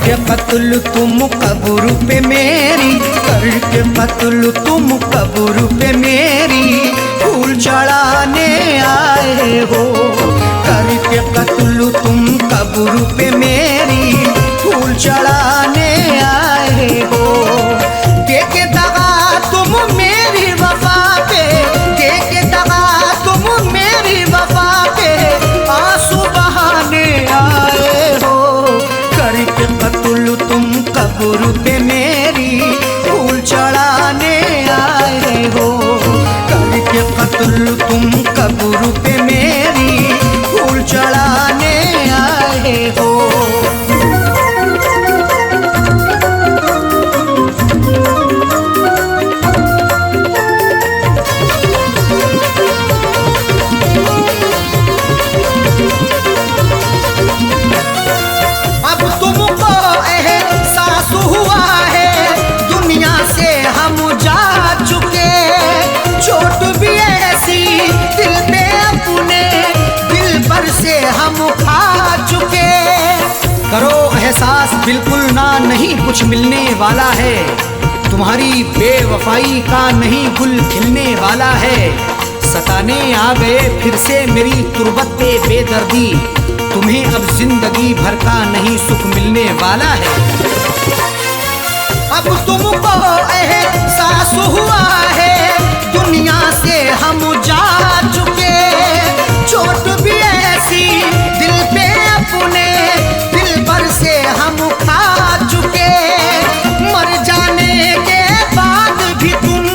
करके कत्ल तुम कब्र पे मेरी, करके कत्ल तुम कब्र पे मेरी फूल चढ़ाने आए हो। करके कत्ल तुम कब्र पे मेरी फूल चढ़ाने आए हो। देके दगा तुम मेरी वफा पे, देके दगा तुम मेरी वफा पे आंसू बहाने आए हो। करके कत्ल तुम कब्र पे मेरी फूल चढ़ाने आए हो। करके कत्ल तुम कब्र पे मेरी फूल चढ़ाने आए हो। अब तुमको एहसास हुआ है दुनिया से हम जा चुके, चोट भी ऐसी दिल पे अपने दिल पर से हम खा चुके। करो एहसास बिल्कुल ना, नहीं कुछ मिलने वाला है, तुम्हारी बेवफाई का नहीं गुल खिलने वाला है। सताने आ गए फिर से मेरी तुरबत पे बेदर्दी, तुम्हें अब जिंदगी भर का नहीं सुख मिलने वाला है। अब तुमको एहसास हुआ है दुनिया से हम जा चुके, चोट भी ऐसी दिल पे अपने दिल पर से हम खा चुके। मर जाने के बाद भी तुम,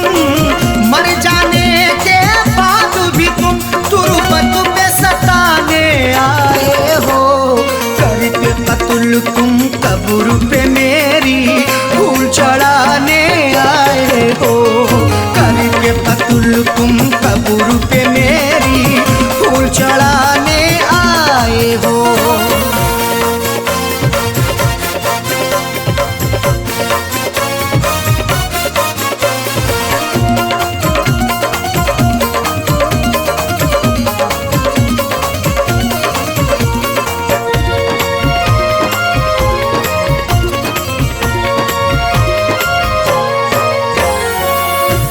मर जाने के बाद भी तुम तुरबत पे सताने आए हो। करके कत्ल तुम कब्र पे मेरी फूल चढ़ाने आए हो। करके कत्ल तुम कब्र पे मेरी फूल चढ़ाने आए हो।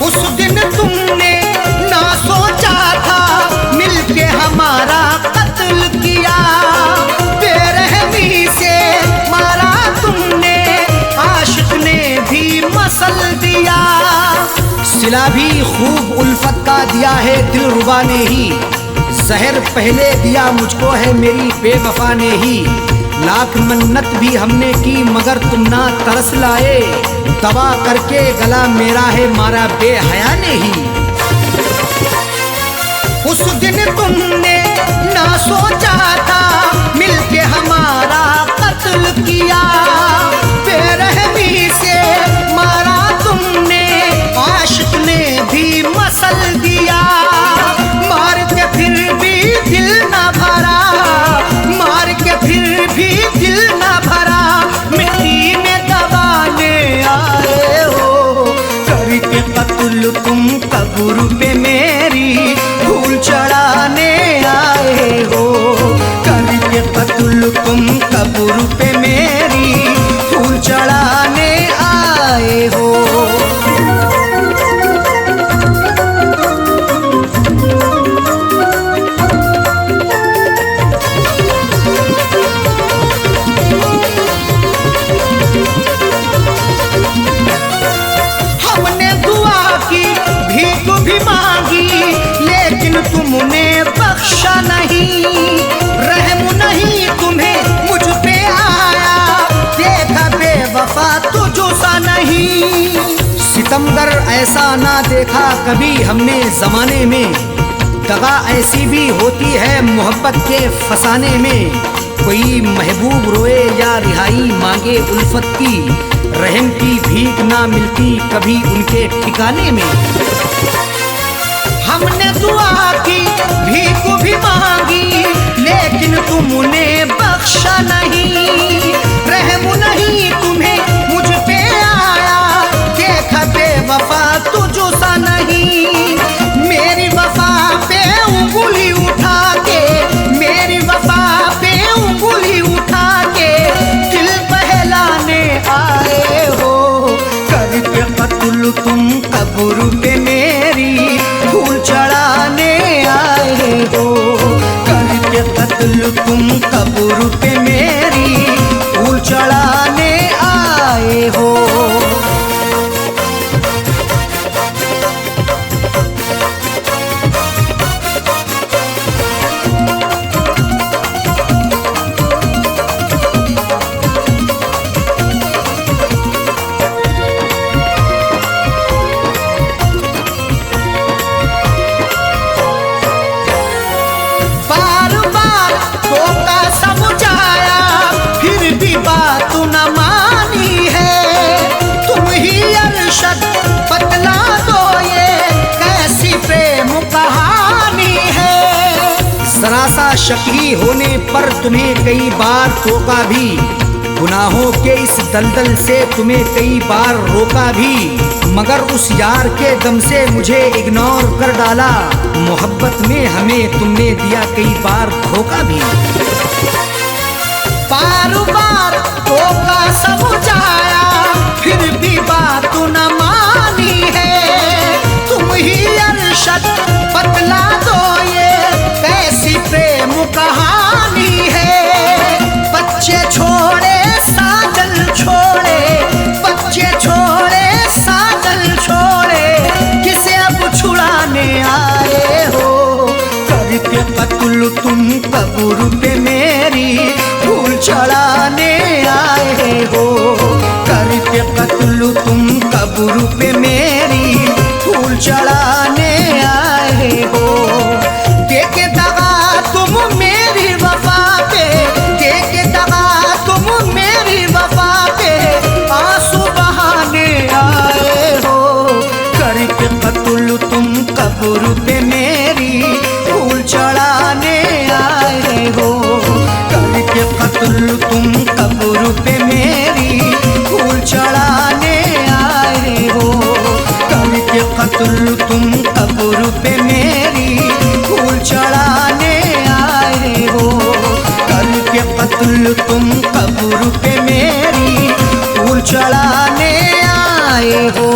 उस दिन तुमने ना सोचा था मिलके हमारा कत्ल किया, बेरहमी से मारा तुमने, आशिक ने भी मसल दिया। सिला भी खूब उल्फत का दिया है दिलरुबा ने ही, जहर पहले दिया मुझको है मेरी बेवफा ने ही। लाख मन्नत भी हमने की मगर तुम ना तरस लाए, दवा करके गला मेरा है मारा बेहया ने ही। उस दिन तुमने ना सोचा था मिलके हमारा कत्ल किया, बेरहमी से मारा तुमने, आशिक ने भी मसल दिया। मार के फिर भी दिल ना भरा, मार के फिर भी दिल ना भरा, मिट्टी में दबाने आए हो। करके कत्ल तुम कब्र पे मेरी फूल चढ़ाने आए हो। करके कत्ल तुम कब्र पे मेरी फूल चढ़ाने आए हो। हमने दुआ की, भीख भी मांगी, लेकिन तुमने बख्शा नहीं। रहम नहीं तुम्हें मुझ पे आया, देखा बेवफा तुझसा नहीं। सितमगर ऐसा ना देखा कभी हमने जमाने में, दगा ऐसी भी होती है मोहब्बत के फसाने में। कोई महबूब रोए या रिहाई मांगे उल्फत की, रहम की भीख ना मिलती कभी उनके ठिकाने में। हमने दुआ की, भीख भी मांगी, लेकिन तुमने बख्शा नहीं। रहम नहीं तुम्हें मुझ पे आया, देखा बेवफा तुझसा नहीं। मेरी वफा पे उंगली उठा के, मेरी वफा पे उंगली उठा के दिल बहलाने शकी होने पर तुम्हें कई बार टोका भी, गुनाहों के इस दलदल से तुम्हें कई बार रोका भी, मगर उस यार के दम से मुझे इग्नोर कर डाला। मोहब्बत में हमें तुमने दिया कई बार धोखा भी। बार बार धोखा समझाया फिर भी बात न मानी है। तुम ही अरशद बतला दो ये कैसी प्रेम कहानी है। बच्चे छोड़े साजल छोड़े, बच्चे छोड़े साजल छोड़े, किसे अब छुड़ाने आए हो। करके कत्ल तुम कब्र पे मेरी फूल चढ़ाने आए हो। करके कत्ल तुम कब्र पे मेरी फूल चढ़ाने आए हो। देके दगा तुम मेरी वफा पे, देके दगा तुम मेरी वफा पे, आंसू बहाने आए हो। करके कत्ल तुम कब्र पे मेरी फूल चढ़ाने आए हो। करके कत्ल तुम कब्र पे मेरी फूल चढ़ाने आए हो। करके कत्ल तुम कब्र पे मेरी फूल चढ़ाने आए हो। करके कत्ल तुम कब्र पे मेरी फूल चढ़ाने आए हो।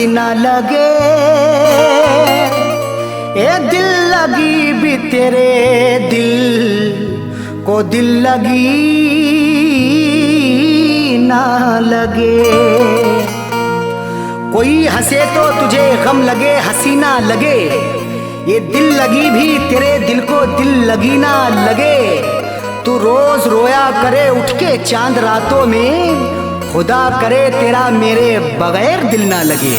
न लगे ए दिल लगी भी तेरे दिल को दिल लगी ना लगे। कोई हंसे तो तुझे गम लगे हंसी ना लगे, ये दिल लगी भी तेरे दिल को दिल लगी ना लगे। तू रोज रोया करे उठ के चांद रातों में, खुदा करे तेरा मेरे बगैर दिल ना लगे।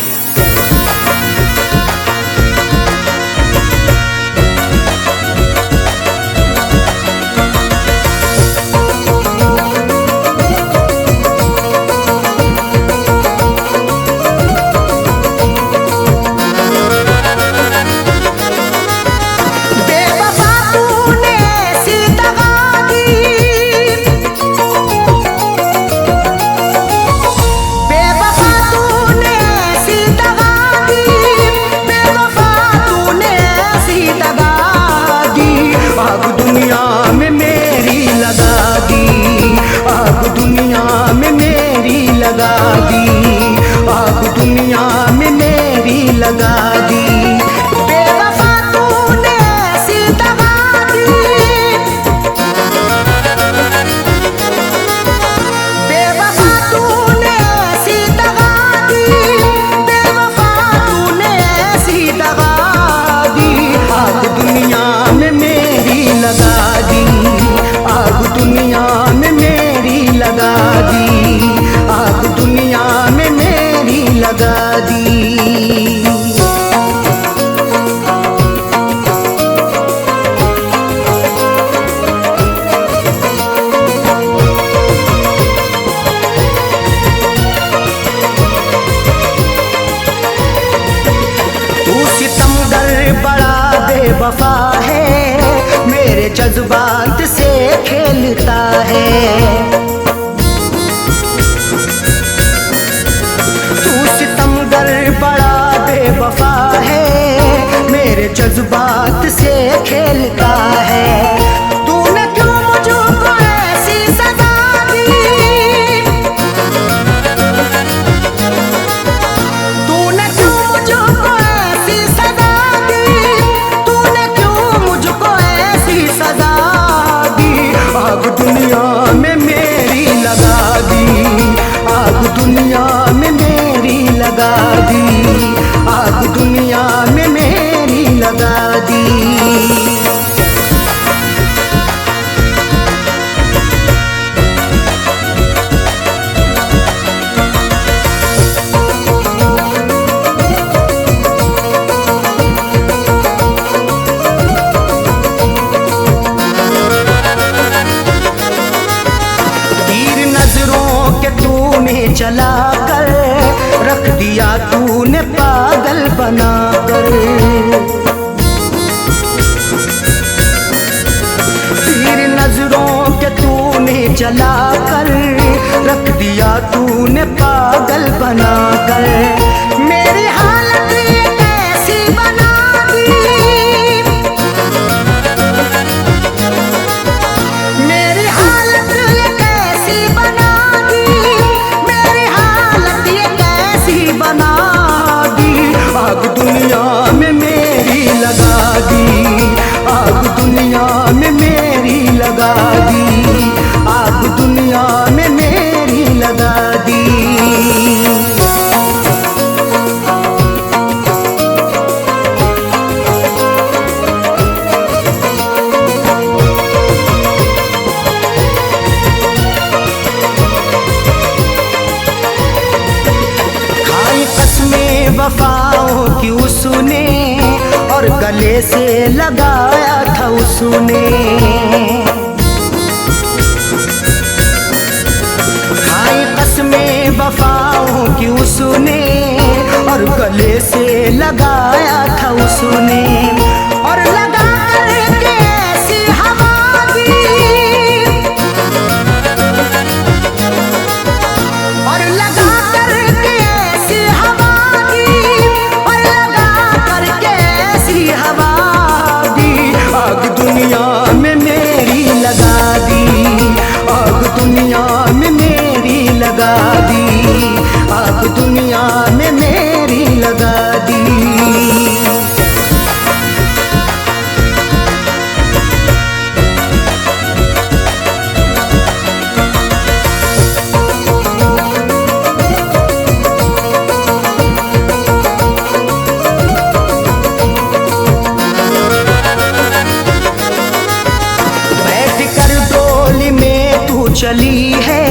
वफा है मेरे जज्बात से खेलता है। तू सितमगर बड़ा बेवफा है मेरे जज्बात से खेलता है। तूने क्यों मुझको ऐसी सजा दी, तूने क्यों मुझको ऐसी सजा दी, तूने क्यों मुझको ऐसी सजा दी। आग दुनिया में मेरी लगा दी, आग दुनिया में मेरी लगा दी, आग दुनिया में मेरी लगा दी। चला कर, रख दिया तूने पागल बना कर। तीर नजरों के तूने चला कर, रख दिया तूने पागल बना कर। मेरी हालत ये कैसी बना दी, मेरी हालत ये कैसी बना दी, मेरी हालत ये कैसी बना दी। आग दुनिया में मेरी लगा दी, आग दुनिया में मेरी लगा दी, आग दुनिया में मेरी लगा दी। खाई कसमें वफाओं की उसने, और गले से लगाया था उसने। खाई कसमें वफाओं की उसने, और गले से लगाया था उसने। और लगा करके ऐसी हवा दी, और लगा करके ऐसी हवा दी, और लगा करके ऐसी हवा दी। आग दुनिया में मेरी लगा दी, आग दुनिया में मेरी लगा दी, आग दुनिया में मेरी लगा दी। बैठ कर डोली में तू चली है,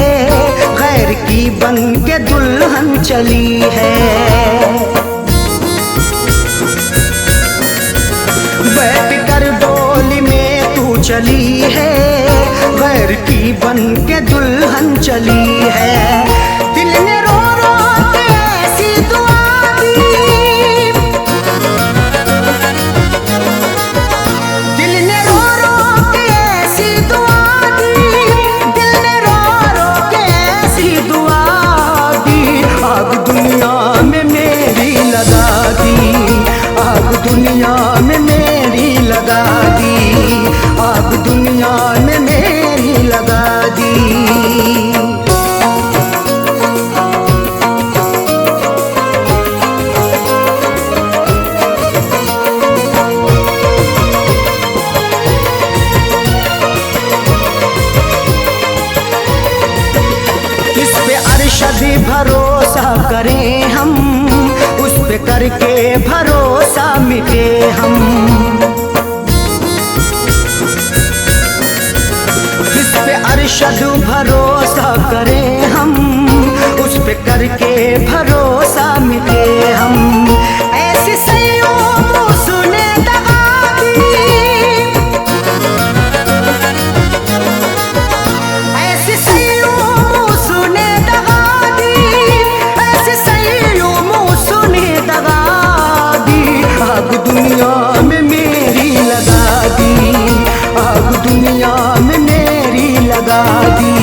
गैर की बन के दुल्हन चली है। बैठ कर डोली में तू चली है, गैर की बन के दुल्हन चली है। दिल ने रो रो के ऐसी दुआ दी, दिल ने रो रो के ऐसी दुआ दी, दिल ने रो रो के ऐसी दुआ दी। आग दुनिया में मेरी लगा दी, आग दुनिया में मेरी लगा दी, आग दुनिया में मेरी लगा दी। किस पे अरशद भरोसा करें हम, उस पे करके भरोसा मिटे हम। किस पे अरशद भरोसा करें हम, उस पे करके भरोसा मिटे हम। ऐसी सैयों उसने दगा दी, ऐसी सैयों उसने दगा दी, ऐसी सैयों उसने दगा दी। आग दुनिया में मेरी लगा दी, आग दुनिया में मेरी लगा दी,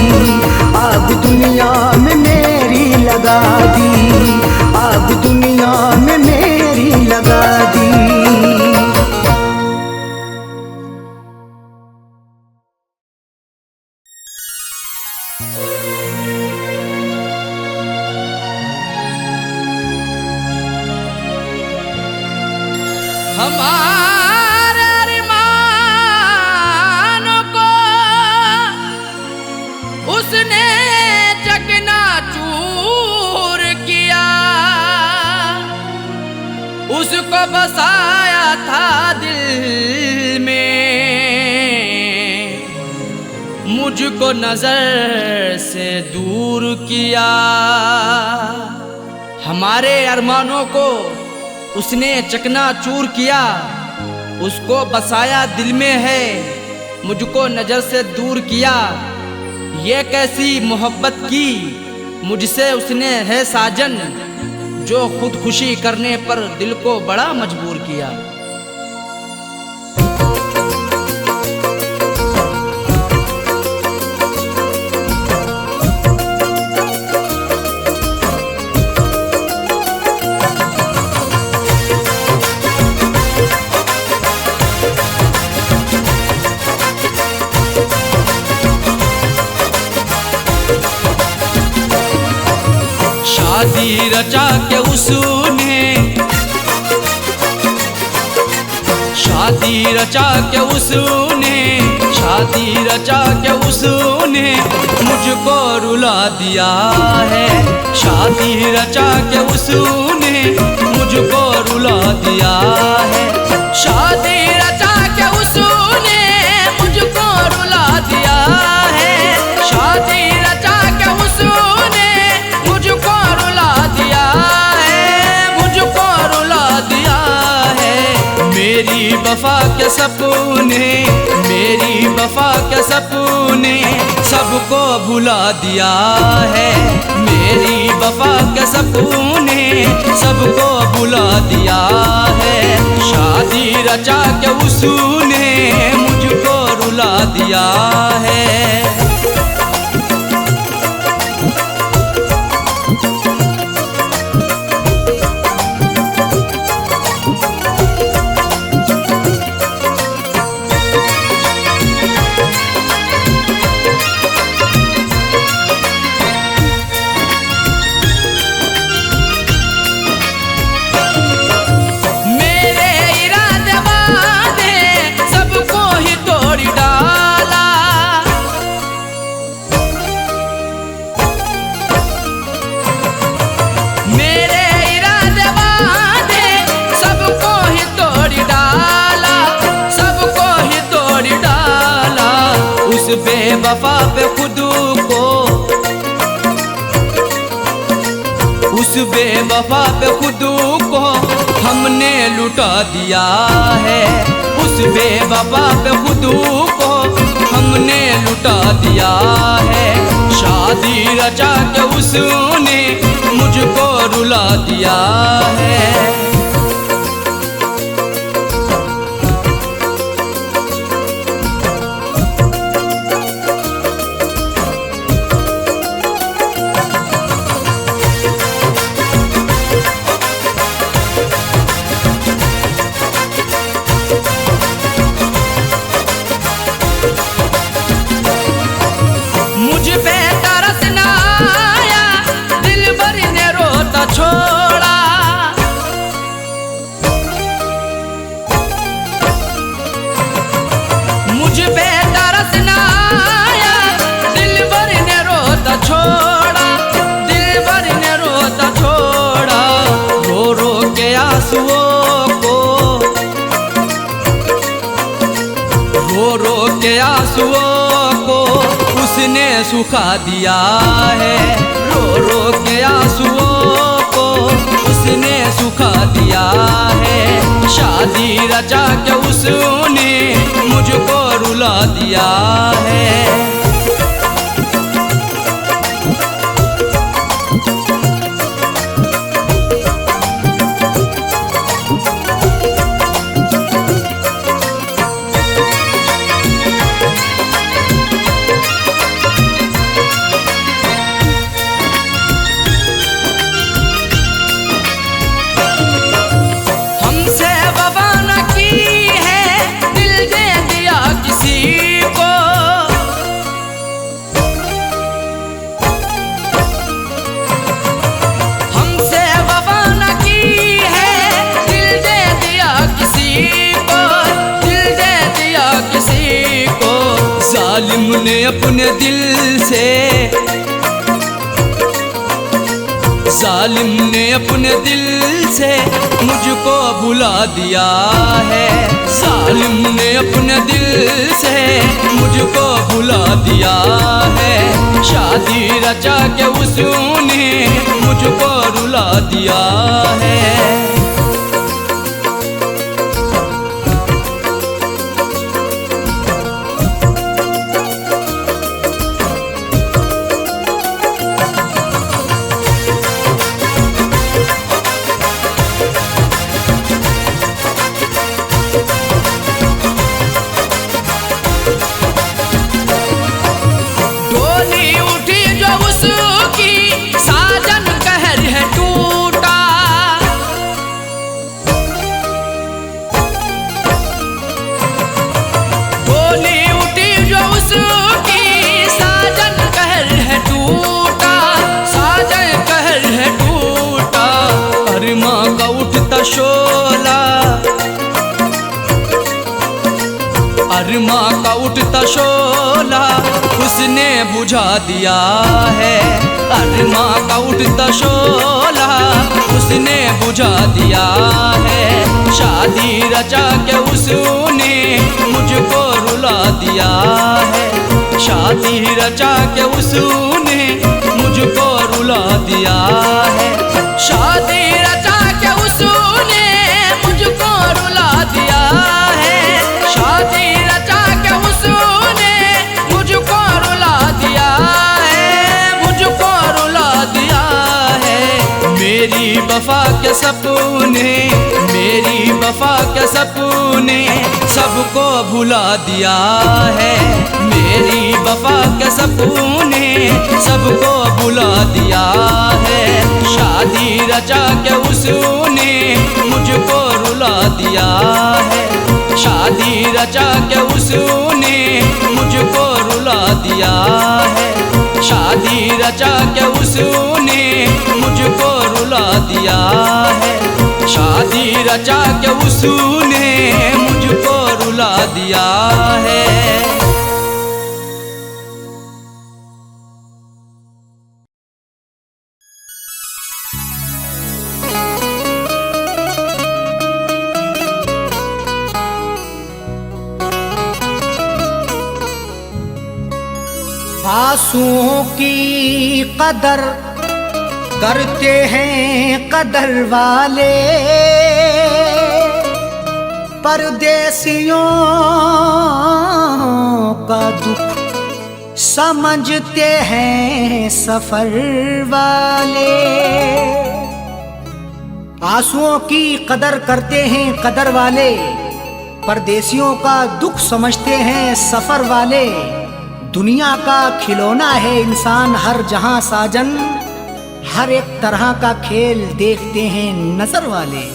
आग दुनिया में मेरी लगा दी, आग दुनिया में मेरी लगा दी। हमारे अरमानों को उसने चकनाचूर किया, उसको बसाया था दिल में, मुझको नजर से दूर किया। हमारे अरमानों को उसने चकनाचूर किया, उसको बसाया दिल में है, मुझको नजर से दूर किया। ये कैसी मोहब्बत की मुझसे उसने है साजन जो खुदकुशी करने पर दिल को बड़ा मजबूर किया। शादी रचा के उसने, शादी रचा के उसने, शादी रचा के उसने मुझको रुला दिया है। शादी रचा के उसने मुझको रुला दिया है। शादी रचा के उसने मुझको रुला दिया है। शादी रचा के उसने मुझको रुला दिया है, मुझको रुला दिया है। मेरी वफा के सपने, मेरी वफा के सपने सबको भुला दिया है। मेरी वफा के सपने सबको भुला दिया है। शादी रचा के उसने मुझको रुला दिया है। बेवफा पे खुद को, उस बेवफा पे खुद को हमने लुटा दिया है। उस बेवफा पे खुद को हमने लुटा दिया है। शादी रचा के उसने मुझको रुला दिया है। मुझ पे तरस ना आया, दिल भर ने रोता छोड़ा। मुझ पे तरस ना आया, दिल भर ने रोता छोड़ा। दिल भर ने रोता छोड़ा। रो रो के आंसुओं को, रो रो के आंसुओं को उसने सुखा दिया है। रो रो के आंसुओं को उसने सुखा दिया है। शादी रचा के उसने मुझको रुला दिया है। जालिम ने अपने दिल से, जालिम ने अपने दिल से मुझको भुला दिया है। जालिम ने अपने दिल से मुझको भुला दिया है। शादी रचा के उसने मुझको रुला दिया है। बुझा दिया है। अरमा का उठता शोला उसने बुझा दिया है। शादी रचा के उसने मुझको रुला दिया है। शादी रचा के उसने मुझको रुला दिया है। शादी रचा के उसने मुझको रुला दिया है। शादी रचा के उसने मुझको रुला दिया है। मुझको रुला दिया है। मेरी वफा के सपने, मेरी वफा के सपने सबको भुला दिया है। मेरी वफा के सपने सबको भुला दिया है। शादी रचा के उसने मुझको रुला दिया है। शादी रचा के उसने मुझको रुला दिया है। शादी रचा के उसने मुझको रुला दिया है। शादी रचा के उसने मुझको रुला दिया है। आंसुओं की कदर करते हैं कदर वाले, परदेसियों का दुख समझते हैं सफर वाले। आंसुओं की कदर करते हैं कदर वाले, परदेसियों का दुख समझते हैं सफर वाले। दुनिया का खिलौना है इंसान हर जहां साजन, हर एक तरह का खेल देखते हैं नजर वाले।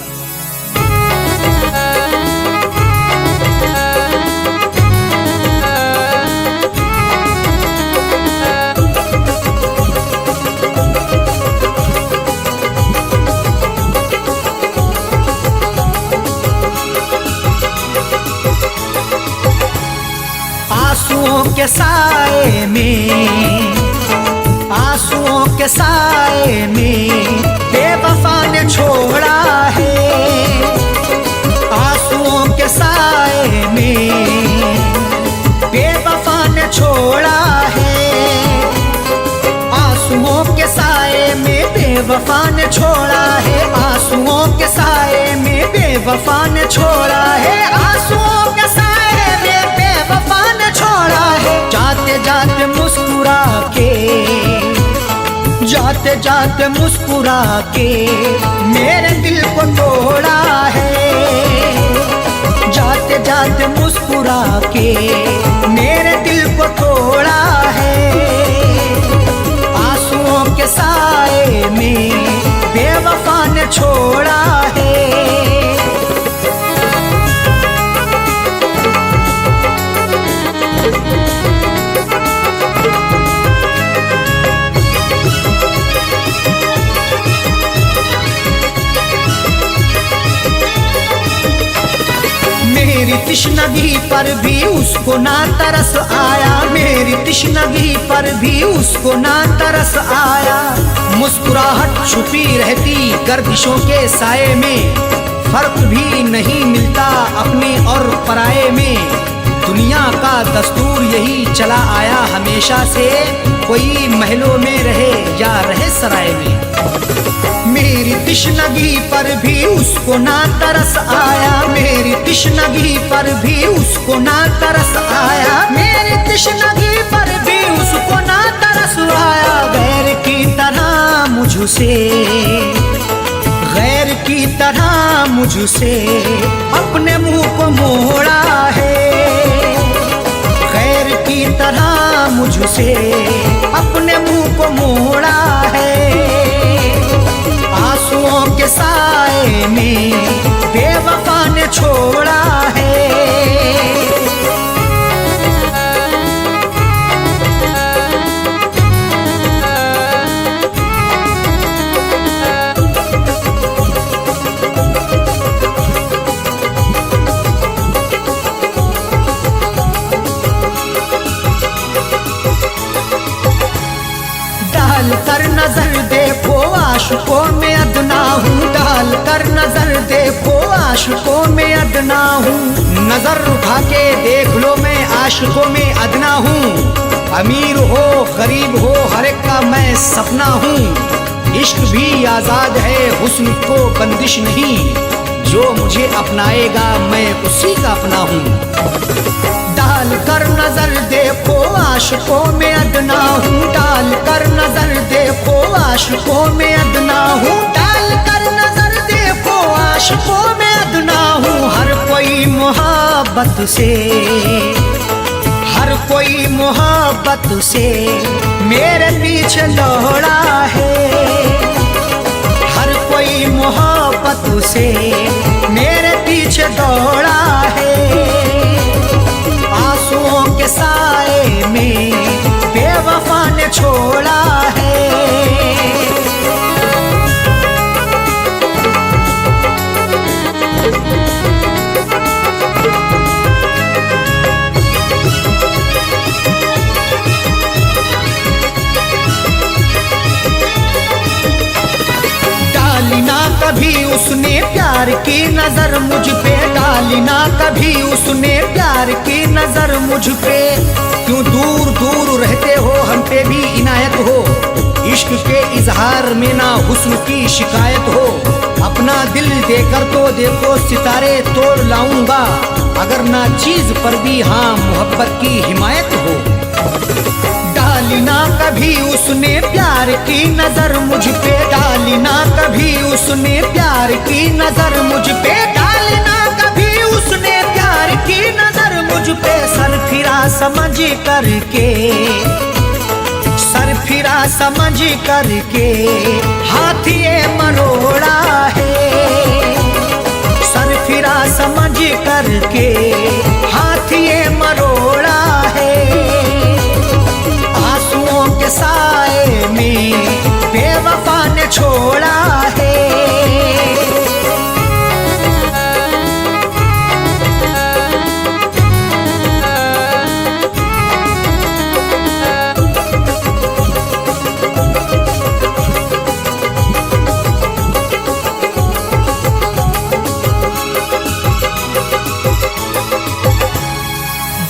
आंसुओं के साए में, आंसुओं के साए में बेवफा ने छोड़ा है। आंसुओं के साए में बेवफा ने छोड़ा है। आंसुओं के साए में बेवफा ने छोड़ा है। आंसुओं के साए में बेवफा ने छोड़ा है। आंसुओं के साए में बेवफा ने छोड़ा है। जाते जाते मुस्कुरा के, जाते जाते मुस्कुरा के मेरे दिल को तोड़ा है। जाते जाते मुस्कुरा के मेरे दिल को तोड़ा है। आंसुओं के साए में बेवफा ने छोड़ा है। मेरी तिश्नगी पर भी उसको ना तरस आया। मेरी तिश्नगी पर भी उसको ना तरस आया। मुस्कुराहट छुपी रहती गर्दिशों के साए में, फर्क भी नहीं मिलता अपने और पराये में। दुनिया का दस्तूर यही चला आया हमेशा से, कोई महलों में रहे या रहे सराय में। मेरी तिश्नगी पर भी उसको ना तरस आया। मेरी तिश्नगी पर भी उसको ना तरस आया। मेरी तिश्नगी पर भी उसको ना तरस आया। गैर की तरह मुझसे, गैर की तरह मुझसे अपने मुंह को मोड़ा है। गैर की तरह मुझसे अपने मुंह को मोड़ा है। आंसुओं के साए में बेवफा ने छोड़ा है। आशिकों में अदना हूँ, डाल कर नजर देखो आशिकों में अदना हूँ। नजर उठा के देख लो मैं आशिकों में अदना हूँ। अमीर हो गरीब हो हर एक का मैं सपना हूँ। इश्क भी आजाद है हुस्न को बंदिश नहीं, जो मुझे अपनाएगा मैं उसी का अपना हूँ। डाल कर नजर देखो आशिकों में अदना हूँ, डाल कर नजर देखो आशिकों में अदना हूँ, डाल कर नजर देखो आशिकों में अदना हूँ। हर कोई मोहब्बत से, हर कोई मोहब्बत से मेरे पीछे दौड़ा है, हर कोई मोहब्बत से मेरे पीछे दौड़ा है। आंसुओं के साए में बेवफा ने छोड़ा है। डाली ना कभी उसने प्यार की नजर मुझ पे, डाली ना कभी उसने प्यार की नजर मुझ पे। क्यों दूर दूर रहते हो हम पे भी इनायत हो, इश्क के इजहार में ना हुस्न की शिकायत हो। अपना दिल देकर तो देखो सितारे तोड़ लाऊंगा, अगर ना चीज पर भी हाँ मोहब्बत की हिमायत हो। डाली ना कभी उसने प्यार की नजर मुझ पे, डाली ना कभी उसने प्यार की नजर मुझ पे, डाली ना कभी उसने प्यार की नजर मुझ पे। सर फिरा समझ करके, सर फिरा समझ करके हाथिए मरोड़ा है, सर फिरा समझ करके हाथिए मरोड़ा है। आंसुओं के साए में बेवफा ने छोड़ा है।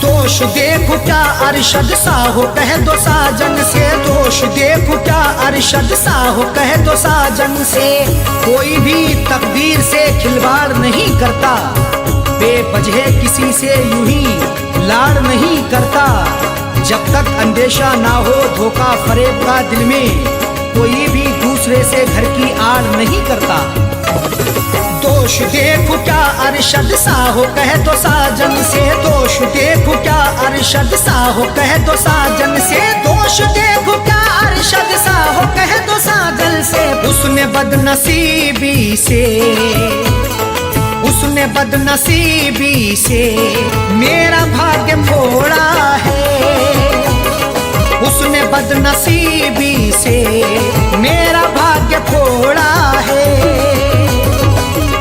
दोष देखो क्या अरशद सा हो कह दो साजन से, दोष देखो क्या अरशद सा हो कह दो साजन से। कोई भी तकदीर से खिलवाड़ नहीं करता, बेवजह किसी से यूं ही लाड़ नहीं करता। जब तक अंदेशा ना हो धोखा फरेब का दिल में, कोई भी दूसरे से घर की आड़ नहीं करता। दोष देखो क्या अरशद सा हो कह दो साजन से, दोष देखो क्या अरशद सा हो कह दो साजन से, दोष देखो क्या अरशद सा हो कह दो साजन से। उसने बदनसीबी से, उसने बदनसीबी से मेरा भाग्य मोड़ा है, उसने बदनसीबी से मेरा भाग्य फोड़ा है।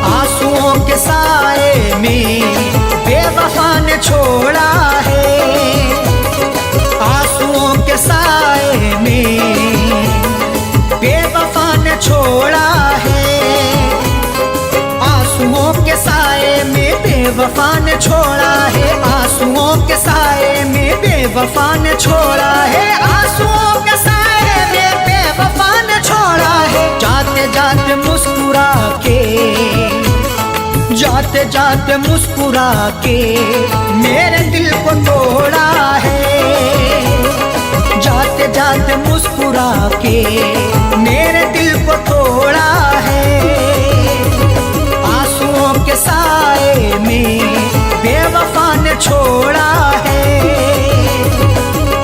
आंसुओं के साए में बेवफा ने छोड़ा है, आंसुओं के साए में बेवफा ने छोड़ा है। आंसुओं के साए में बेवफा ने छोड़ा है, आंसुओं के साए में बेवफा ने छोड़ा है, आंसुओं के साए में बेवफा ने छोड़ा है। जाते जाते मुस्कुरा के, जाते जाते मुस्कुरा के मेरे दिल को तोड़ा है, जाते जाते मुस्कुरा के मेरे दिल को तोड़ा है। आंसुओं के साए में बेवफा ने छोड़ा है,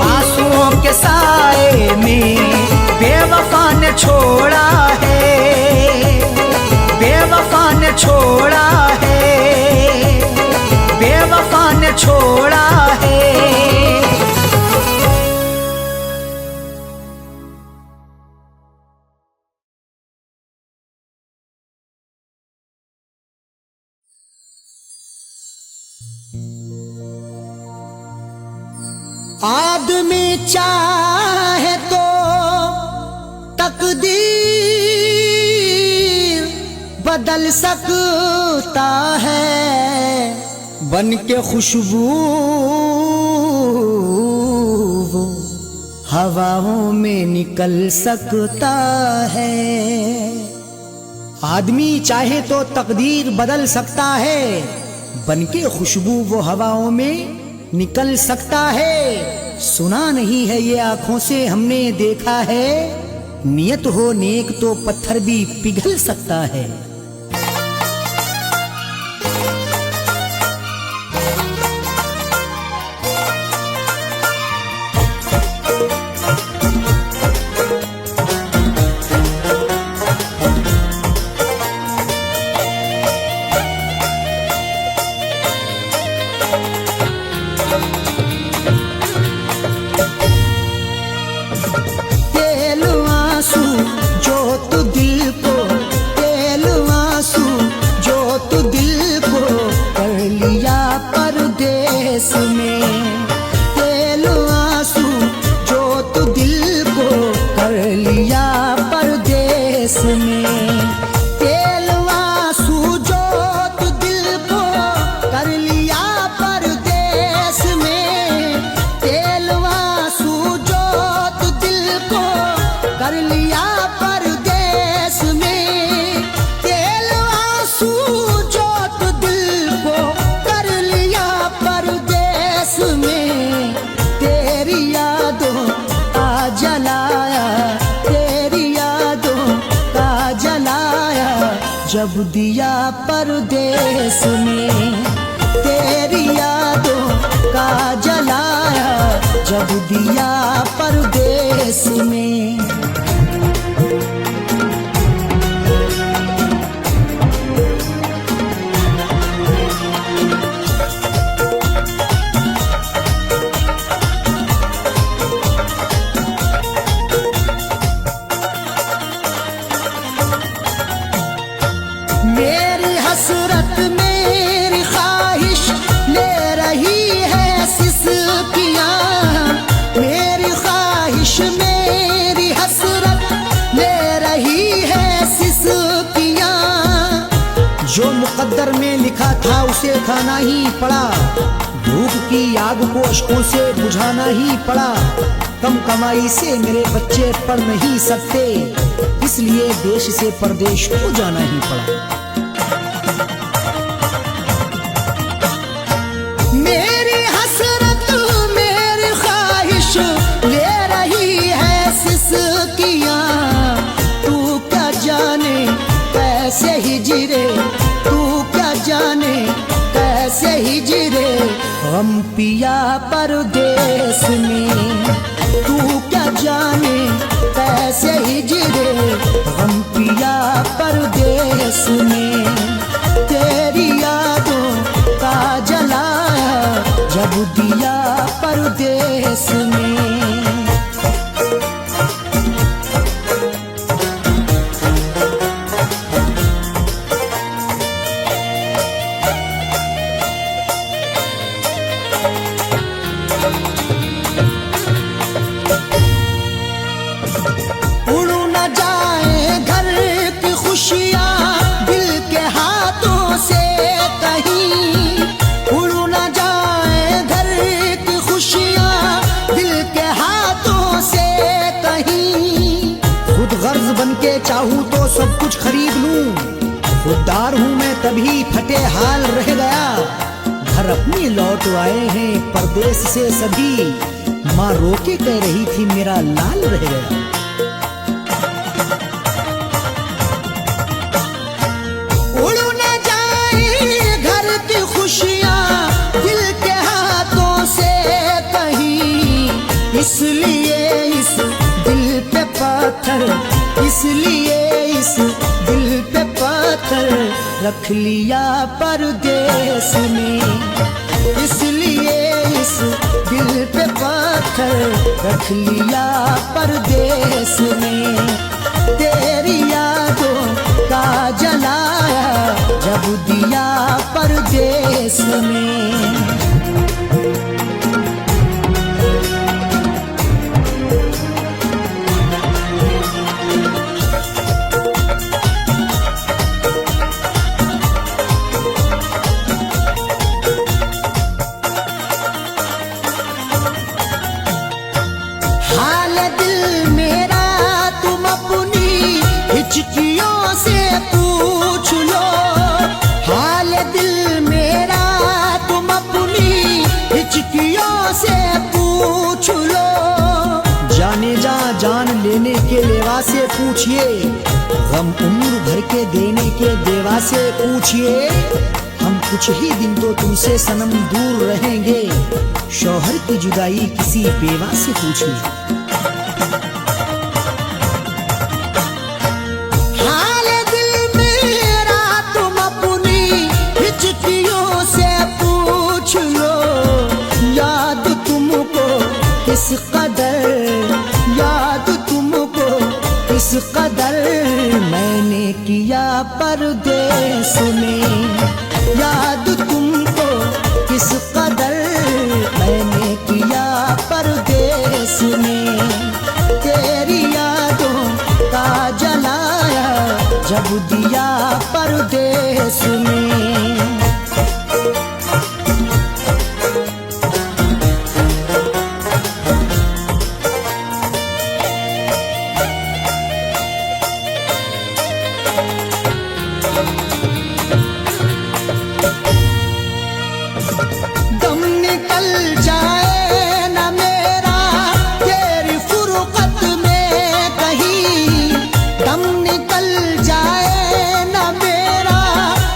आंसुओं के साए में बेवफा ने छोड़ा है, बेवफा ने छोड़ा है, बेवफा ने छोड़ा है। आदमी चाहे तो तकदीर बदल सकता है, बन के खुशबू वो हवाओं में निकल सकता है। आदमी चाहे तो तकदीर बदल सकता है, बनके खुशबू वो हवाओं में निकल सकता है। सुना नहीं है ये आंखों से हमने देखा है, नियत हो नेक तो पत्थर भी पिघल सकता है। जब दिया परदेस में, तेरी यादों का जलाया जब दिया परदेस में। मेरी हसरत मेरी ख्वाहिश ले रही है सिसकियाँ, मेरी ख्वाहिश मेरी हसरत ले रही है सिसकियाँ। जो मुकद्दर में लिखा था उसे खाना ही पड़ा, भूख की आग को अश्कों से बुझाना ही पड़ा। कम कमाई से मेरे बच्चे पढ़ नहीं सकते, इसलिए देश से परदेश को जाना ही पड़ा। मेरी हसरत मेरी ख्वाहिश ले रही है सिसकियाँ, तू क्या जाने कैसे हिजरे, तू क्या जाने कैसे हिजरे गम पिया परदेस में। तू क्या जाने कैसे हिजरे गम पिया परदेस में। तेरी यादों का जलाया जब दिया परदेस में। उड़ न जाए घर की खुशियाँ दिल के हाथों से कहीं, उड़ न जाए घर की खुशियाँ दिल के हाथों से कहीं। खुद गर्ज बन के चाहूँ तो सब कुछ खरीद लूँ, खुददार हूँ मैं तभी फटे हाल रह गया। घर अपनी लौट आए हैं परदेश से सभी, माँ रोके कह रही थी मेरा लाल रह गया। उड़ न जाए घर की खुशियाँ दिल के हाथों से कहीं, इसलिए इस दिल पे पत्थर, इसलिए इस दिल पे पत्थर रख लिया परदेस में। इसलिए इस दिल पे पत्थर रख लिया परदेस में। तेरी यादों का जलाया जब दिया परदेस में। पूछिए, गम उम्र भर के देने के देवा से पूछिए। हम कुछ ही दिन तो तुमसे सनम दूर रहेंगे, शौहर की जुदाई किसी बेवा से पूछिए। हाल दिल मेरा तुम अपनी हिचकियों से पूछ लो, याद तुमको किस कदर, याद तुमको किस कदर मैंने किया परदेस में, याद तुमको किस कदर मैंने किया परदेस में। तेरी यादों का जलाया जब दिया परदेस में। दम निकल जाए न मेरा तेरी फुरकत में कहीं, दम निकल जाए न मेरा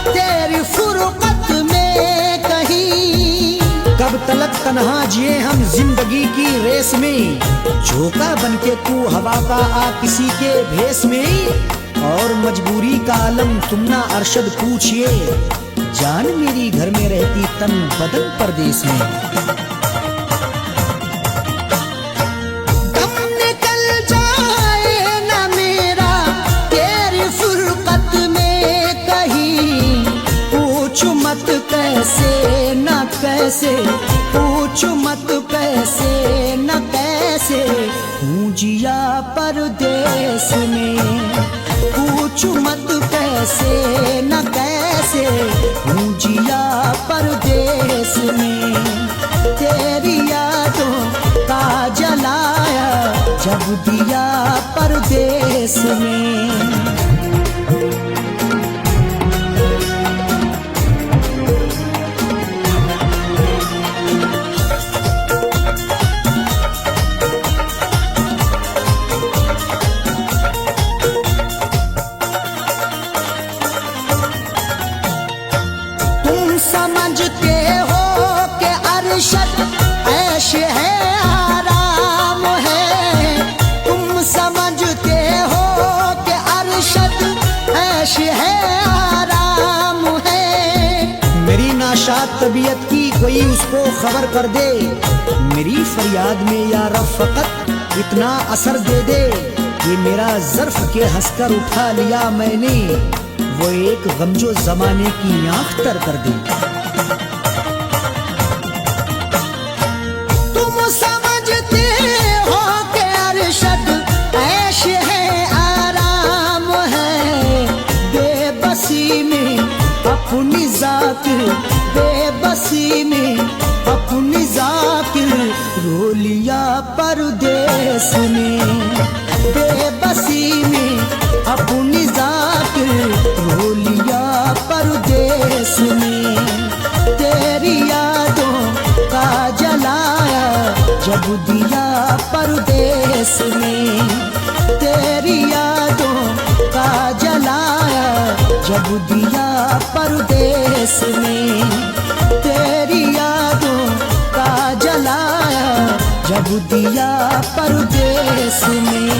तेरी फुरकत में कहीं। कब तलक तन्हा जिए हम जिंदगी की रेस में, झोंका बनके तू हवा का आ किसी के भेस में। और मजबूरी का आलम तुम ना अरशद पूछिए, जान मेरी घर में रहती तन बदन परदेस में। दम निकल जाए न मेरा तेरी फुरकत में कहीं, पूछ मत कैसे न कैसे, पूछ मत कैसे न कैसे हूँ जिया परदेस में। पूछ मत कैसे न कैसे हूँ जिया परदेस में। तेरी यादों का जलाया जब दिया परदेस में। समझते हो कि अरशद ऐश है आराम है, तुम समझते हो कि अरशद ऐश है आराम है। मेरी नाशाद तबीयत की कोई उसको खबर कर दे, मेरी फरियाद में या रब फकत इतना असर दे दे। ये मेरा ज़र्फ के हंसकर उठा लिया मैंने, वो एक गमजो जमाने की आंख तर कर दे। तुम समझते हो कि अरशद ऐश है आराम है, बेबसी में अपनी जाकिर, बेबसी में अपनी जाकिर रो लिया परदेस में। बेबसी में अपनी जाकिर रो लिया परदेस में। तेरी यादों का जलाया जब दिया परदेस में। तेरी यादों का जलाया जब दिया परदेस में। तेरी यादों का जलाया जब दिया परदेस में।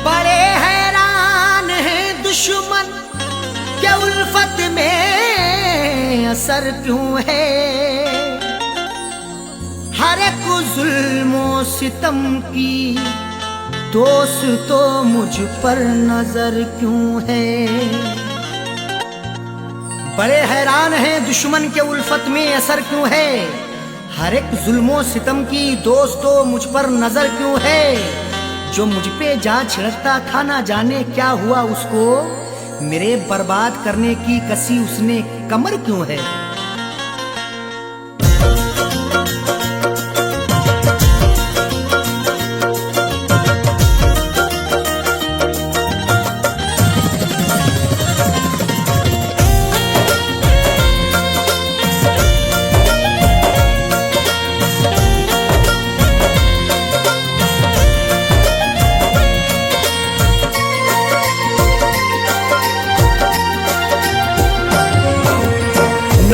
बड़े हैरान हैं दुश्मन के उल्फत में असर क्यों है, हर एक जुल्मो सितम की दोस्त तो मुझ पर नजर क्यों है। बड़े हैरान हैं दुश्मन के उल्फत में असर क्यों है, हर एक जुल्मो सितम की दोस्त तो मुझ पर नजर क्यों है। जो मुझ पे जा छिड़कता था ना जाने क्या हुआ उसको, मेरे बर्बाद करने की कसी उसने कमर क्यों है।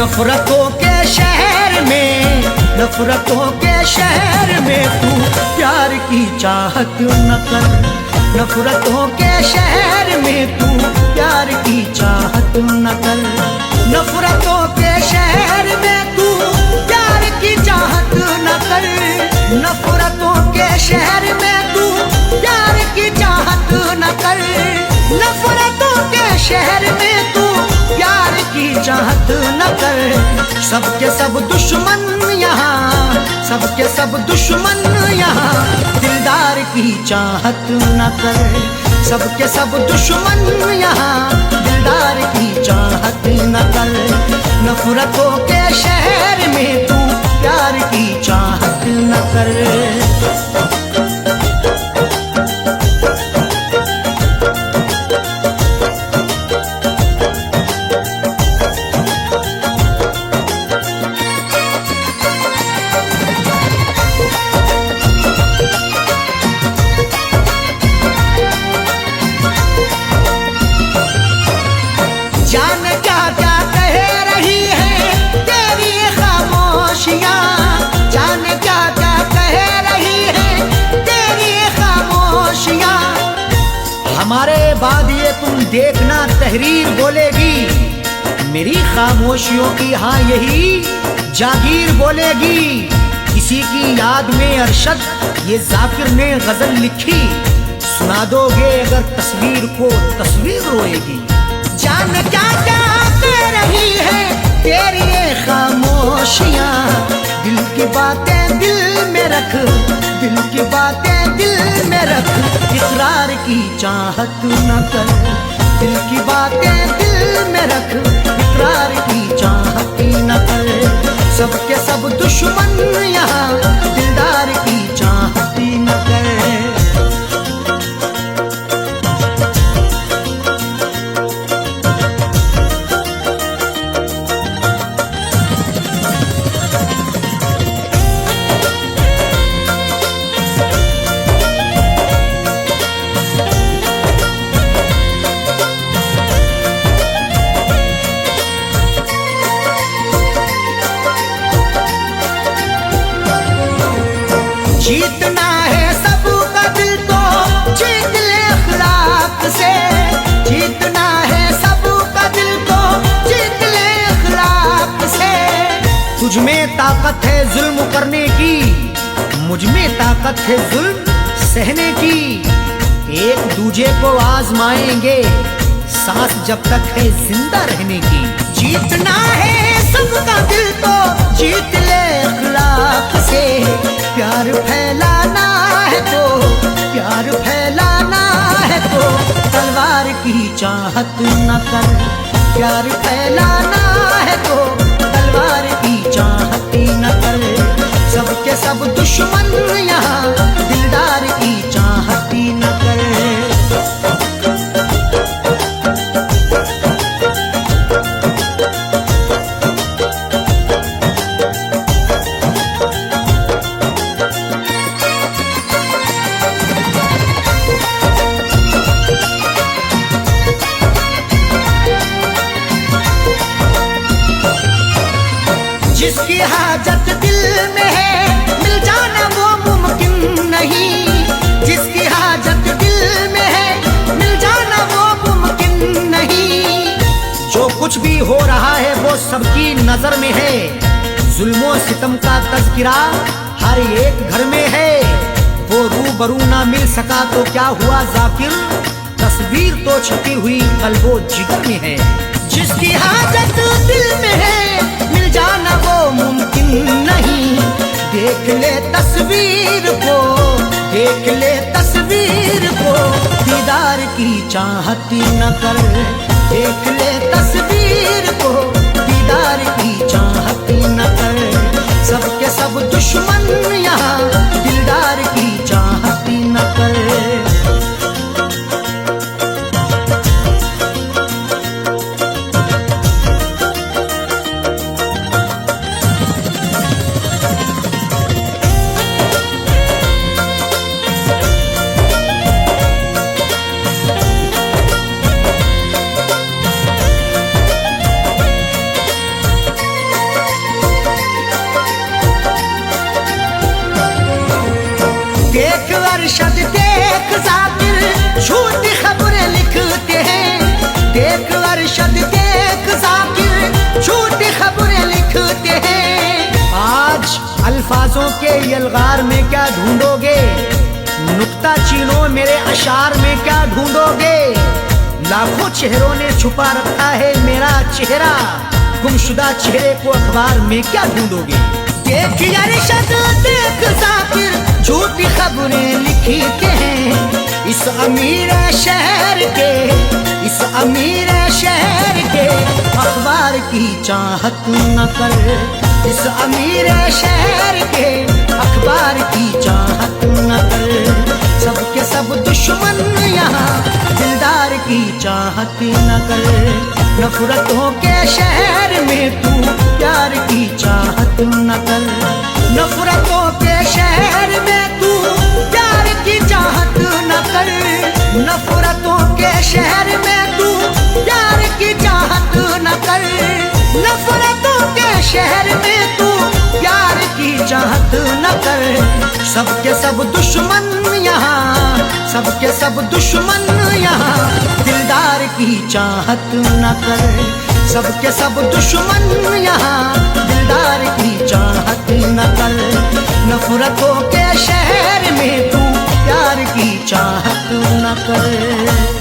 नफरतों के शहर में, नफरतों के शहर में तू प्यार की चाहत न कर। नफरतों के शहर में तू प्यार की चाहत न कर। नफरतों के शहर में तू प्यार की चाहत न कर। नफरतों के शहर में तू प्यार की चाहत न कर। नफरतों के शहर में तू प्यार की चाहत न कर। सबके सब दुश्मन यहाँ, सबके सब दुश्मन यहाँ, दिलदार की चाहत न कर। सबके सब दुश्मन यहाँ, दिलदार की चाहत न कर। नफरतों के शहर में तू प्यार की चाहत न कर। जान क्या क्या कह रही है तेरी खामोशियाँ, जान क्या क्या कह रही है तेरी खामोशियाँ। हमारे बाद ये तुम देखना तहरीर बोलेगी, मेरी खामोशियों की हाँ यही जागीर बोलेगी। किसी की याद में अरशद ये जाकिर ने गजल लिखी, सुना दोगे अगर तस्वीर को तस्वीर रोएगी। जान क्या क्या कह रही है तेरी ये खामोशियाँ, दिल की बातें दिल में रख, दिल की बातें दिल में रख। इकरार की चाहत न कर, दिल की बातें दिल में रख, इकरार की चाहत न कर। सबके सब दुश्मन यहाँ, दिलदार की चाहत न कर। जीतना है सबका दिल तो जीत ले अखलाक से। जीतना है सबका दिल तो जीत ले अखलाक से। तुझ में ताकत है जुल्म करने की, मुझ में ताकत है जुल्म सहने की। एक दूजे को आजमाएंगे सांस जब तक है जिंदा रहने की। जीतना है सबका दिल तो जीत ले अखलाक से। प्यार फैलाना है तो, प्यार फैलाना है तो तलवार की चाहत न कर। प्यार फैलाना है तो तलवार की चाहत न कर। सबके सब दुश्मन यहाँ, दिलदार की चाहत न कर। जिसकी हाजत दिल में है मिल जाना वो मुमकिन नहीं। जिसकी हाजत दिल में है मिल जाना वो मुमकिन नहीं। जो कुछ भी हो रहा है वो सबकी नजर में है। जुल्मों सितम का तज़किरा हर एक घर में है। वो रूबरू ना मिल सका तो क्या हुआ जाकिर, तस्वीर तो छपी हुई कल्बो जिगर में है। जिसकी हाजत दिल में है मिल जाना वो मुमकिन नहीं। देख ले तस्वीर को, देख ले तस्वीर को, दीदार की चाहत न कर। देख ले तस्वीर को, दीदार की चाहत न कर। सबके सब दुश्मन यहाँ, दिलदार की चाहत न कर। अरशद देख जाकिर झूठी खबरें लिखते हैं। देख अरशद देख जाकिर झूठी खबरें लिखते हैं। आज अल्फाजों के यलगार में क्या ढूंढोगे, नुक्ता चीनो मेरे अशार में क्या ढूंढोगे। लाखों चेहरों ने छुपा रखा है मेरा चेहरा, गुमशुदा चेहरे को अखबार में क्या ढूंढोगे। देख अरशद देख जाकिर झूठी खबरें लिखते हैं। इस अमीर शहर के, इस अमीर शहर के अखबार की चाहत न कर। इस अमीर शहर के अखबार की चाहत न कर। सबके सब दुश्मन यहाँ दिलदार की चाहत न कर। नफरतों के शहर में तू प्यार की चाहत न कर। नफरतों के शहर में तू प्यार की चाहत न कर। नफरतों के शहर में तू प्यार की चाहत न कर। नफरतों के शहर में तू प्यार की चाहत न कर। सबके सब दुश्मन यहाँ, सबके सब दुश्मन यहाँ दिलदार की चाहत न कर। सबके सब दुश्मन यहाँ दिलदार की चाहत न कर। नफरतों के शहर में तू प्यार की चाहत न कर।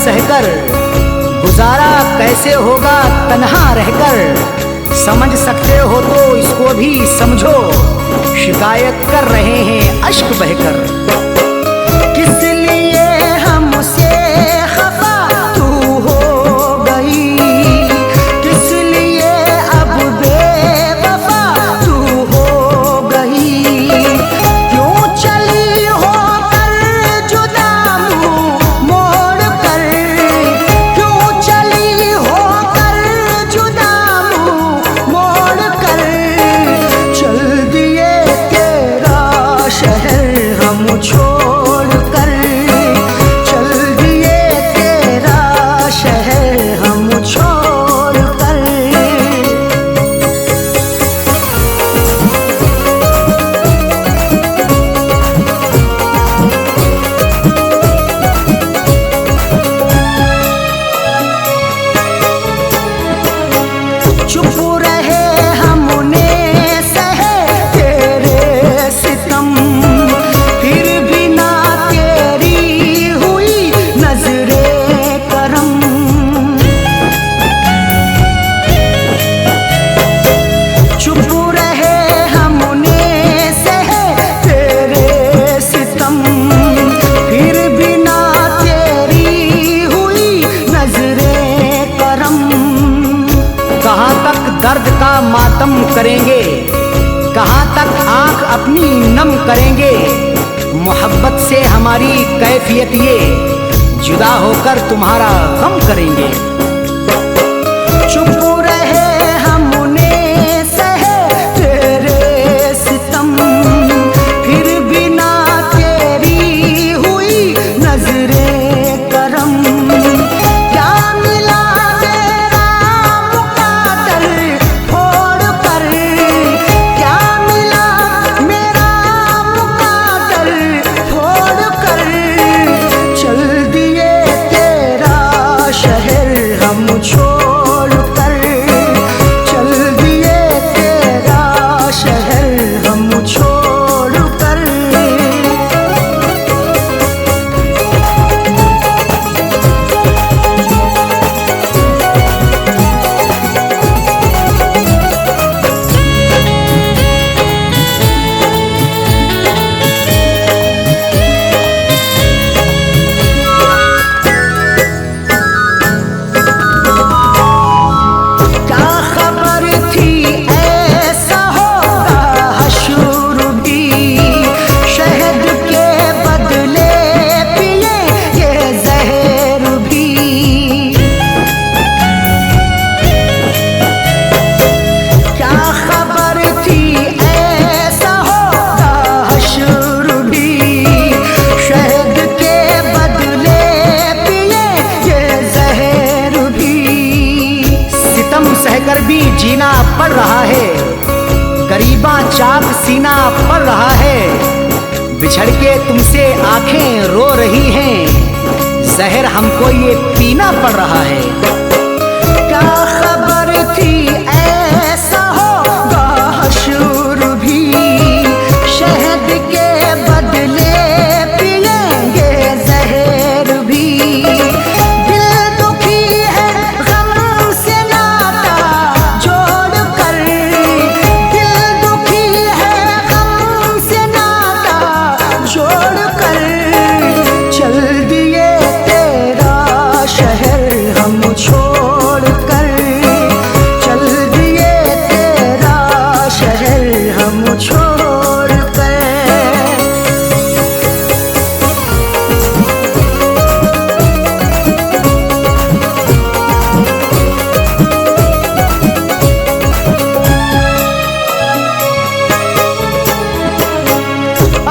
सहकर गुजारा कैसे होगा तन्हा रहकर। समझ सकते हो तो इसको भी समझो, शिकायत कर रहे हैं अश्क बहकर। किस लिए हमसे खफा तू हो गई, किस लिए अब बेवफा तू हो गई। क्यों चली हो कर जुदा मुँह मोड़ कर, क्यों चली हो कर जुदा मुँह मोड़ कर। चल दिए तेरा शहर हम छोड़ चुप रहे हमने सहे तेरे सितम, फिर भी ना तेरी हुई नजरे करम। चुप रहे हमने सहे तेरे सितम, फिर भी ना तेरी हुई नजरे करम। कहाँ तक दर्द का मातम करेंगे, कहाँ तक आंख अपनी नम करेंगे। मोहब्बत से हमारी कैफियत ये, जुदा होकर तुम्हारा गम करेंगे। चुप रहे हमने सहे तेरे सितम, फिर भी ना तेरी हुई नजरे करम। क्या मिला तेरा मुकादर फोड़ कर, क्या मिला मेरा मुकादर फोड़ कर। चल दिए तेरा शहर हम छोड़ कर, चल दिए तेरा शहर हम छोड़ कर। क्या खबर थी ऐसा होगा हशर भी, शहद के बदले पिए ये जहर भी। क्या खबर थी ऐसा होगा हशर भी, शहद के बदले पिए ये जहर भी। सितम सहकर भी जीना पड़ रहा है, गरीबा चाक सीना पड़ रहा है। बिछड़ के तुमसे आंखें रो रही हैं, जहर हमको ये पीना पड़ रहा है। क्या खबर थी ऐसा होगा हशर भी, शहद के बदले पिएंगे जहर भी। दिल दुखी है गम से नाता जोड़ कर, दिल दुखी है गम से नाता जोड़ कर। चल दिए तेरा शहर हम छोड़ कर, चल दिए तेरा शहर हम छोड़ कर।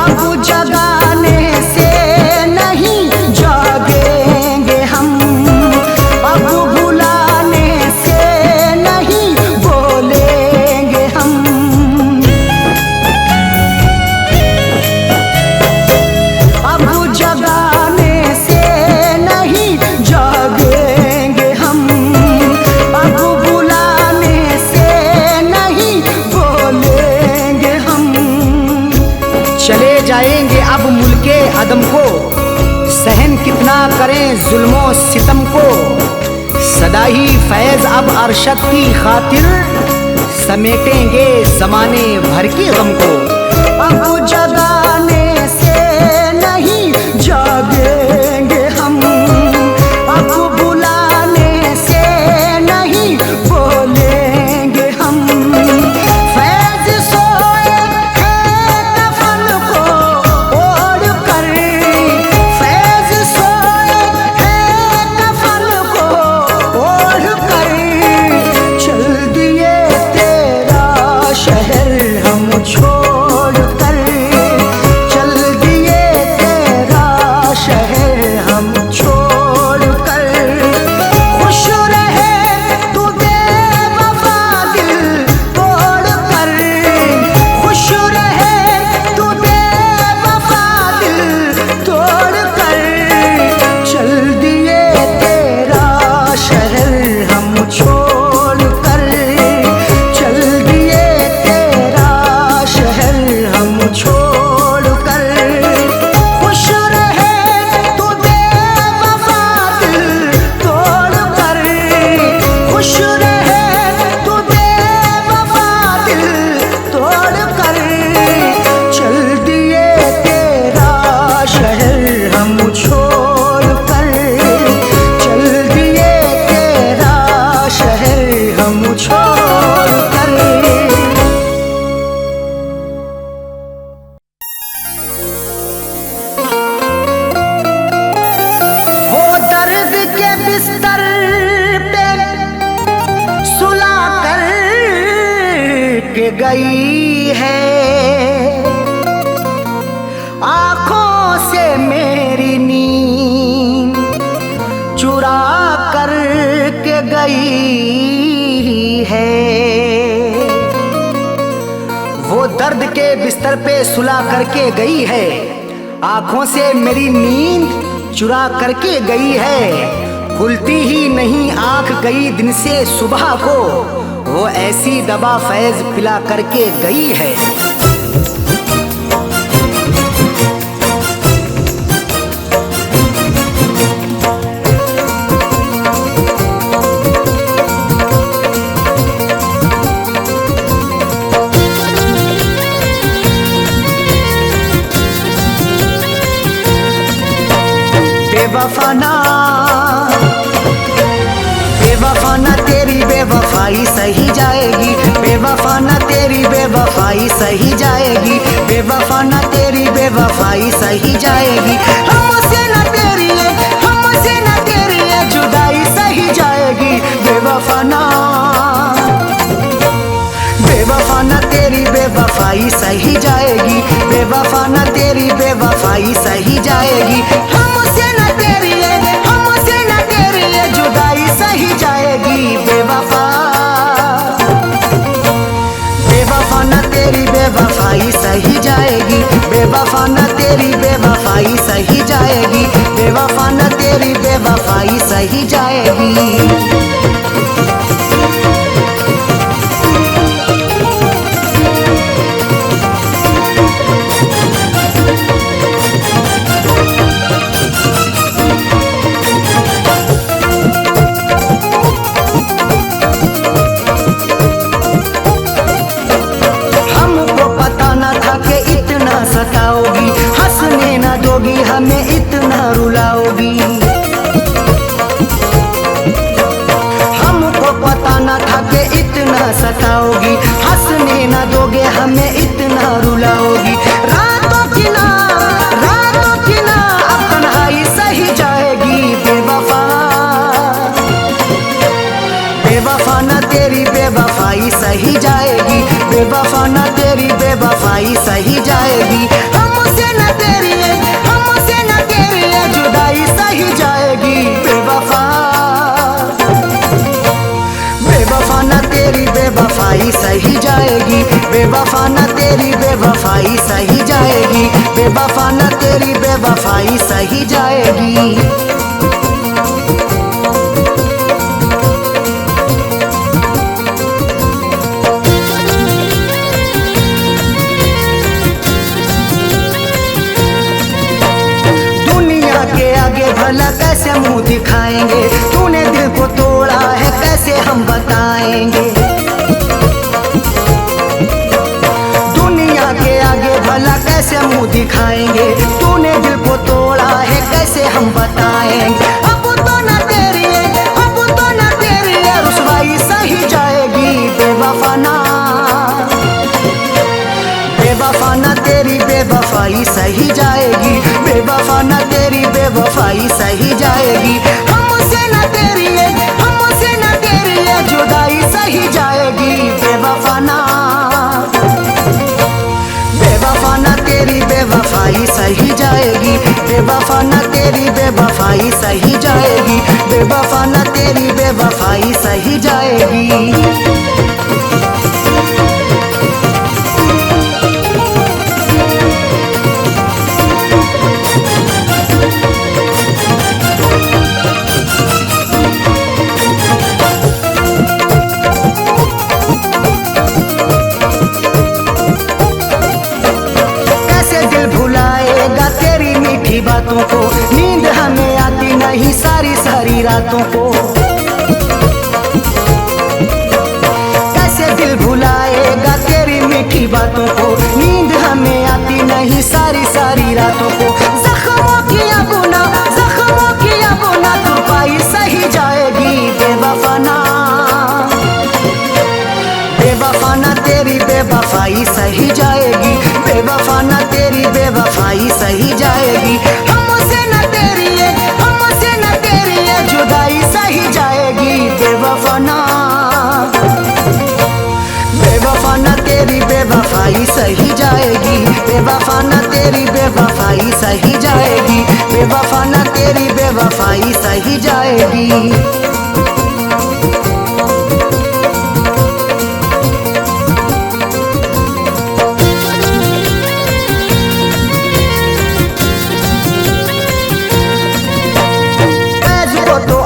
अब जगाने से नहीं जागेंगे हम, अब बुलाने से नहीं बोलेंगे हम। अब जगाने से नहीं जागेंगे हम, अब बुलाने से नहीं बोलेंगे हम। चले जाएंगे अब मुल्के अदम को, सहन कितना करें जुल्मों सितम को। सदा ही फैज अब अरशद की खातिर, समेटेंगे जमाने भर के गम को। अब जगाने से नहीं जागेंगे हम, अब बुलाने से नहीं बोलेंगे हम। फैज सोए हैं कफन को ओढ़ कर, फैज सोए हैं कफन को ओढ़ कर। चल दिए तेरा शहर हम छोड़ कर, के गई है, आंखों से मेरी नींद चुरा कर के गई है। वो दर्द के बिस्तर पे सुला करके गई है, आंखों से मेरी नींद चुरा करके गई है। खुलती ही नहीं आंख गई दिन से सुबह को, वो ऐसी दवा फैज पिला करके गई है। बेवफाना बेवफाना तेरी बेवफाई सही जाएगी, बेवफाना तेरी बेवफाई सही जाएगी, बेवफाना तेरी बेवफाई सही जाएगी। हमसे न तेरी जुदाई सही जाएगी। बेवफाना बेवफाना तेरी बेवफाई सही जाएगी, बेवफाना तेरी बेवफाई सही जाएगी। हमसे न तेरी जुदाई सही जाएगी। बेवफा बेवफाना तेरी बेवफाई सही जाएगी, बेवफाना तेरी बेवफाई सही जाएगी, बेवफाना तेरी बेवफाई सही जाएगी। सताओगी, हंसने न दोगी, हमें इतना रुलाओगी। हमको पता न था कि इतना सताओगी, हंसने न दोगे, हमें इतना रुलाओगी। रातों की ना अब तन्हाई सही जाएगी। बेवफा बेवफाना तेरी बेवफाई सही जाएगी, बेवफाना तेरी बेवफाई सही जाएगी। हमसे न तेरी जुदाई सही जाएगी। बेवफा बेवफाना तेरी बेवफाई सही जाएगी, बेवफाना तेरी बेवफाई सही जाएगी, बेवफाना तेरी बेवफाई सही जाएगी। भला कैसे मुंह दिखाएंगे, तूने दिल को तोड़ा है कैसे हम बताएंगे। दुनिया के आगे भला कैसे मुंह दिखाएंगे, तूने दिल को तोड़ा है कैसे हम बताएंगे। अब तो न तेरी रुसवाई सही जाएगी। बेवफाना बेवफाना तेरी बेवफाई सही जाएगी, बेवफाना तेरी बेवफाई सही जाएगी। हमसे न तेरी जुदाई सही जाएगी। बेवफाना बेवफाना तेरी बेवफाई सही जाएगी, बेवफाना तेरी बेवफाई सही जाएगी, बेवफाना तेरी बेवफाई सही जाएगी। बातों को नींद हमें आती नहीं सारी रातों को। कैसे दिल भुलाएगा तेरी मीठी बातों को, नींद हमें आती नहीं सारी रातों को। जख्मों की बुना तुरपाई सही जाएगी। बेवफाना बेवफाना तेरी बेवफाई सही जाएगी, बेवफाना तेरी बेवफाई सही जाएगी। हमसे न तेरी जुदाई सही जाएगी। बेवफाना बेवफाना बेवफाई सही जाएगी, बेवफा ना तेरी बेवफाई सही जाएगी, बेवफा ना तेरी बेवफाई सही जाएगी।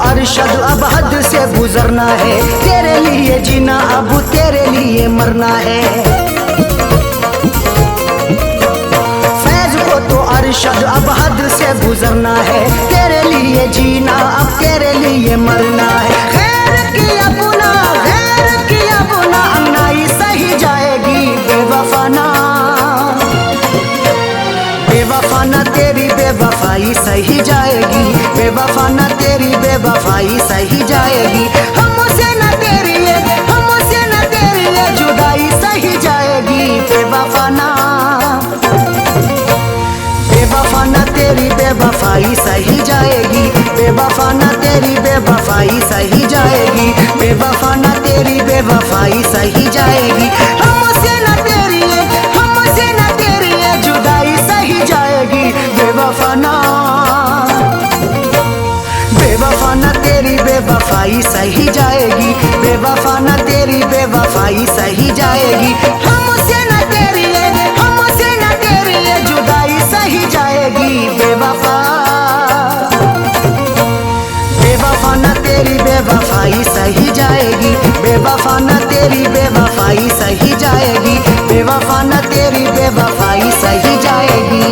अरशद अब हद से गुजरना है, तेरे लिए जीना अब तेरे लिए मरना है। फैज को तो अरशद अब हद से गुजरना है, तेरे लिए जीना अब तेरे लिए मरना है। खैर की अपना अन्नाई सही जाएगी, बेवफा ना तेरी बेवफाई सही जाएगी, बेवफा ना तेरी बेवफाई सही जाएगी। हमसे ना तेरी ये जुदाई सही जाएगी, बेवफा ना तेरी बेवफाई सही जाएगी, बेवफा ना तेरी बेवफाई सही जाएगी, बेवफा ना तेरी बेवफाई सही जाएगी। हमसे ना तेरी ये जुदाई सही जाएगी, बेवफा ना तेरी बेवफाई सही जाएगी, बेवफा ना तेरी बेवफाई सही जाएगी। हमसे ना तेरी ये जुदाई सही जाएगी, बेवफा ना तेरी बेवफाई सही जाएगी, बेवफा ना तेरी बेवफाई सही जाएगी, बेवफा ना तेरी बेवफाई सही जाएगी।